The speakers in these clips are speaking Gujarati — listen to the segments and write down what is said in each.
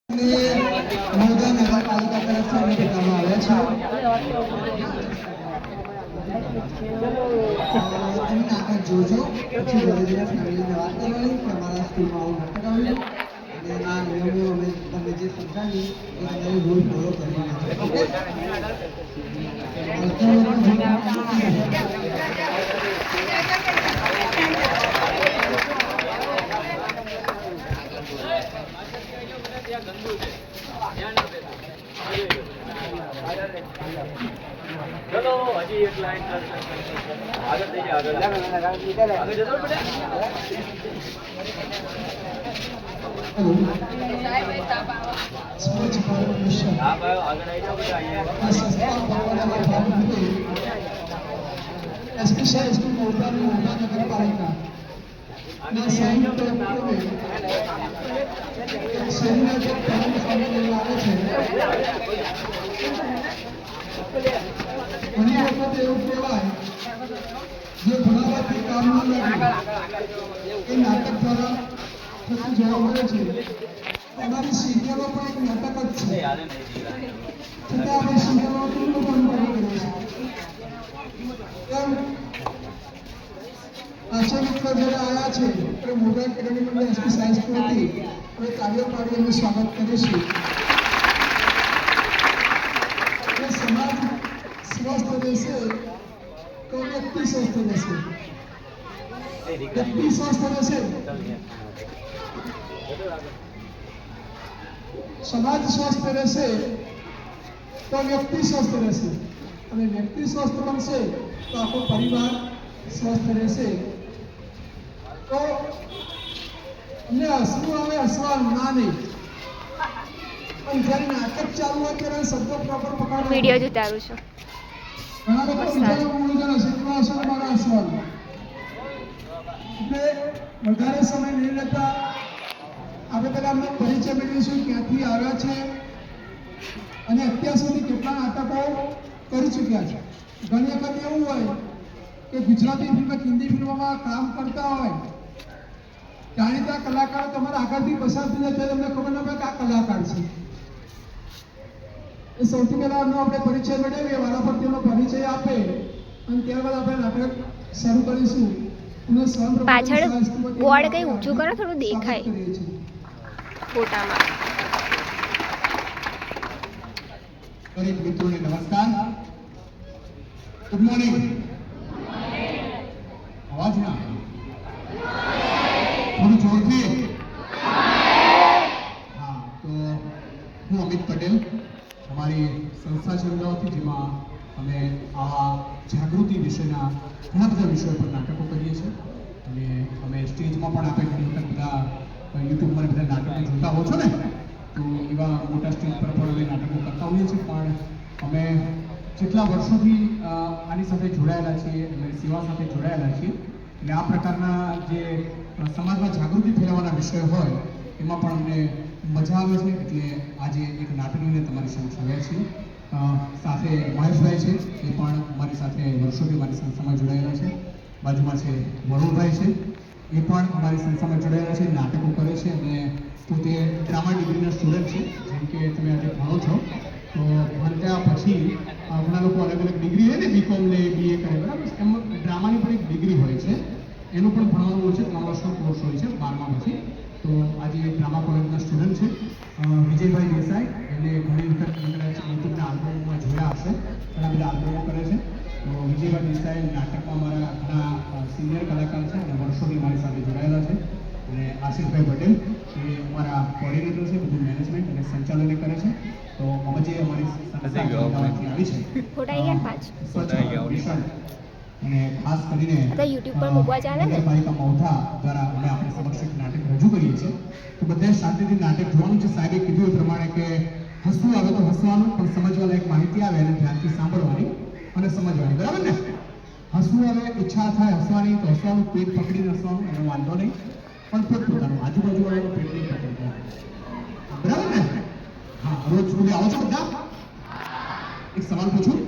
નવદા નગરપાલિકા તરફથી અમે કરવામાં આવ્યા છે નાટક જોજો પછી ધીરે ધીરે ફેમિલીને વાત કરવાની કે અમારા સ્કૂલમાં આવું નાટક આવ્યું અને આ નિયમો અમે તમને જે સમજાવી એ તમે રૂલ ફોલો કરવાના છે ઓકે चलो हजी एक लाइन आगे दीजिए आगे जरूर बेटा आप आगे नहीं जाओ बेटा स्पेशल स्कूल नवदा नगरपालिका ના સંયુક્ત ઉપક્રમે શહેરના જે ટેલેન્ટ સામે આવે છે ઘણી વખત એવું કહેવાય જે ભણાવવાથી કામ ન લાગે એ નાટક દ્વારા થતું જોવા મળે છે અમારી સિરિયલો પણ એક નાટક જ છે છતાં આપણે સિરિયલો કેટલું પણ અનુભવ કરીએ છીએ આશા મિત્ર જ્યારે આવ્યા છે આપણે મોટા એકેડેમીમાં એસપી સાયન્સ હતી આપણે તાળીઓ પાડી એનું સ્વાગત કરીશું સમાજ સ્વસ્થ રહેશે તો વ્યક્તિ સ્વસ્થ રહેશે વ્યક્તિ સ્વસ્થ રહેશે સમાજ સ્વસ્થ રહેશે તો વ્યક્તિ સ્વસ્થ રહેશે અને વ્યક્તિ સ્વસ્થ બનશે તો આખો પરિવાર સ્વસ્થ રહેશે તો અમને હસવું આવે હસવાનું ના નહીં પણ જ્યારે નાટક ચાલુ હોય ત્યારે શબ્દો પ્રોપર પકડવા વિડીયો જોતારું છું ઘણા લોકો બીજાને બોલતા હશે એમાં હશે મારા હસવાનું એટલે વધારે સમય નહીં લેતા આપણે પહેલા અમને પરિચય મેળવીશું ક્યાંથી આવ્યા છે અને અત્યાર સુધી કેટલા નાટકો કરી ચૂક્યા છે ઘણી વખત એવું હોય કે ગુજરાતી ફિલ્મ હિન્દી ફિલ્મોમાં કામ કરતા હોય જાણીતા કલાકારો તમારા આગળથી પસાર થઈ જાય ત્યારે તમને ખબર ના પડે કે આ કલાકાર છે એ સૌથી પહેલા એમનો આપણે પરિચય મેળવીએ વારાફરતી એમનો પરિચય આપે અને ત્યારબાદ આપણે નાટક શરૂ કરીશું અને પાછળ બોર્ડ કઈ ઊંચું કરો થોડું દેખાય ફોટામાં ગરીબ મિત્રોને નમસ્કાર ગુડ મોર્નિંગ અવાજ ના થોડું જોરથી હા તો હું અમિત પટેલ અમારી સંસ્થા છે અમદાવાદથી જેમાં અમે આવા જાગૃતિ વિશેના ઘણા બધા વિષયો પર નાટકો કરીએ છીએ અને અમે સ્ટેજમાં પણ આપણે ઘણી વખત બધા યુટ્યુબમાં બધા નાટકો જોતા હો છો ને તો એવા મોટા સ્ટેજ પર પણ અમે નાટકો કરતા હોઈએ છીએ પણ અમે જેટલા વર્ષોથી આની સાથે જોડાયેલા છીએ અને સેવા સાથે જોડાયેલા છીએ એટલે આ પ્રકારના જે સમાજમાં જાગૃતિ ફેલાવવાના વિષય હોય એમાં પણ અમને મજા આવે છે એટલે આજે એક નાટક લઈને તમારી સમક્ષ આવ્યા છીએ સાથે મહેશભાઈ છે એ પણ અમારી સાથે વર્ષોથી મારી સંસ્થામાં જોડાયેલા છે બાજુમાં છે વરુણભાઈ છે એ પણ અમારી સંસ્થામાં જોડાયેલા છે નાટકો કરે છે અને પોતે ડ્રામા ડિગ્રીના સ્ટુડન્ટ છે જેમ કે તમે આજે ભણો છો તો ભણતા પછી ઘણા લોકો અલગ અલગ ડિગ્રી હોય ને બીકોમ લે બીએ કરે બરાબર એમાં ડ્રામાની પણ એક ડિગ્રી હોય છે એનું પણ ભણવાનું હોય છે 3 વર્ષનો કોર્સ હોય છે 12મા પછી તો આજે ડ્રામા કોલેજના સ્ટુડન્ટ છે વિજયભાઈ દેસાઈ એને ઘણી વખત યુટ્યુબના આલ્બમમાં જોયા હશે ઘણા બધા આલ્બમો કરે છે તો વિજયભાઈ દેસાઈ નાટકમાં મારા ઘણા સિનિયર કલાકાર છે અને વર્ષોથી મારી સાથે જોડાયેલા છે અને આશિષભાઈ પટેલ એ અમારા કોર્ડિનેટર છે બધું મેનેજમેન્ટ અને સંચાલન કરે છે તો અમે જે અમારી સંસ્થા આવી છે અને ખાસ કરીને યુટ્યુબ પર મૂકવા ચાલે ને નગરપાલિકા મૌધા દ્વારા અમે આપણી સમક્ષ એક નાટક રજૂ કરીએ છીએ તો બધાએ શાંતિથી નાટક જોવાનું છે સાહેબે કીધું એ પ્રમાણે કે હસવું આવે તો હસવાનું પણ સમજવા લાયક માહિતી આવે એને ધ્યાનથી સાંભળવાની અને સમજવાની બરાબર ને હસવું આવે ઈચ્છા થાય હસવાની તો હસવાનું પેટ પકડીને હસવાનું એનો વાંધો નહીં પણ પોતપોતાનું આજુબાજુવાળાનું પેટ નહીં પકડવાનું બરાબર ને હા રોજ સુધી આવો છો બધા એક સવાલ પૂછું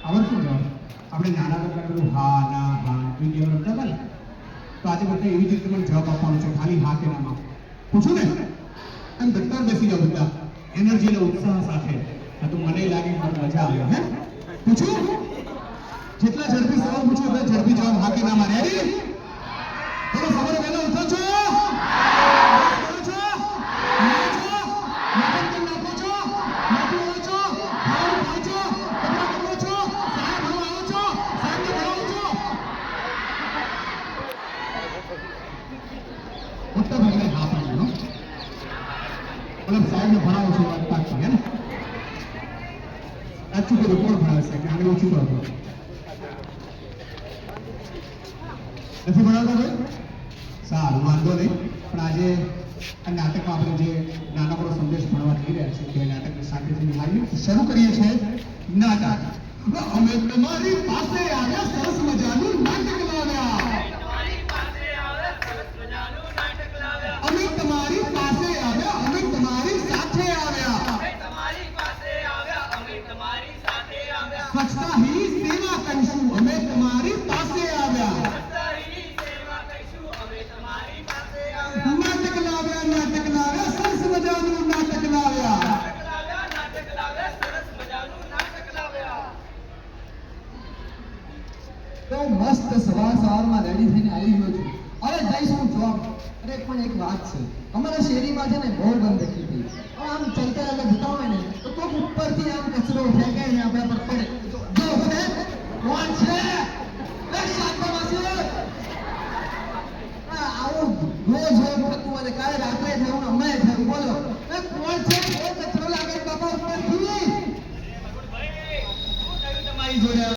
આવડતું જવાબ આપણે નાના હતા બધું હા ના હા વિડીયો રમતા હતા ને તો આજે બધા એવી જ રીતે મને જવાબ આપવાનો છે ખાલી હા કે નામાં પૂછું ને એમ ઘટતા બેસી જાઓ બધા એનર્જી અને ઉત્સાહ સાથે. આ તો મને લાગે કે બહુ મજા આવે. હે પૂછું? જેટલા ઝડપી સવાલ પૂછો એટલા ઝડપી જવાબ હા કે ના માં. રેડી? બોલો સવારે વહેલા ઉઠો છો? કરો છો? નાહો છો? મગજ પર નાખો છો? માથું ઓળો છો? ખાવાનું ખાઓ છો? કપડાં બદલો છો? સાહેબ ભણવા આવો છો? સાહેબને ભણાવો છો? મોટા ભાગને હા પાડી દો. મતલબ સાહેબને ભણાવો છો વાત પાકી. હે ને? સાચું કીધું. કોણ ભણાવે છે કે આગળ ઓછું કરો? નથી ભણાવતા ભાઈ? સારું, વાંધો નહીં. પણ આજે આ નાટકમાં આપણે જે નાનકડો સંદેશ ભણવા જઈ રહ્યા છીએ તે નાટકની શાંતિથી નિહાળીએ. શરૂ કરીએ છીએ નાટક. અમે તમારી પાસે આવ્યા, સરસ મજાનું નાટક લાવ્યા. અમે તમારી પાસે આવ્યા, અમે તમારી સાથે આવ્યા. સ્વચ્છતા હી સેવા કરીશું. અમે તમારી પાસે આવ્યા. નાટક લાવ્યા, નાટક લાવ્યા, સરસ મજાનું નાટક લાવ્યા. તો મસ્ત સવારમાં રેડી થઈને આવી ગયો છું. હવે જઈશું જોબ. અરે પણ એક વાત છે, અમારા શેરીમાં છે ને બહુ ગંદકી થઈ. હવે આમ ચાલતા ચાલતા જતા હોય ને તો કોક ઉપરથી આમ કચરો ફેંકે ને આપણા પર પડે. જો છે કોણ છે? એ શાંતમાં આવું રોજ થતું હોય. કાલે રાત્રે થયું ને હમણાં થયું. બોલો એ કોણ છે?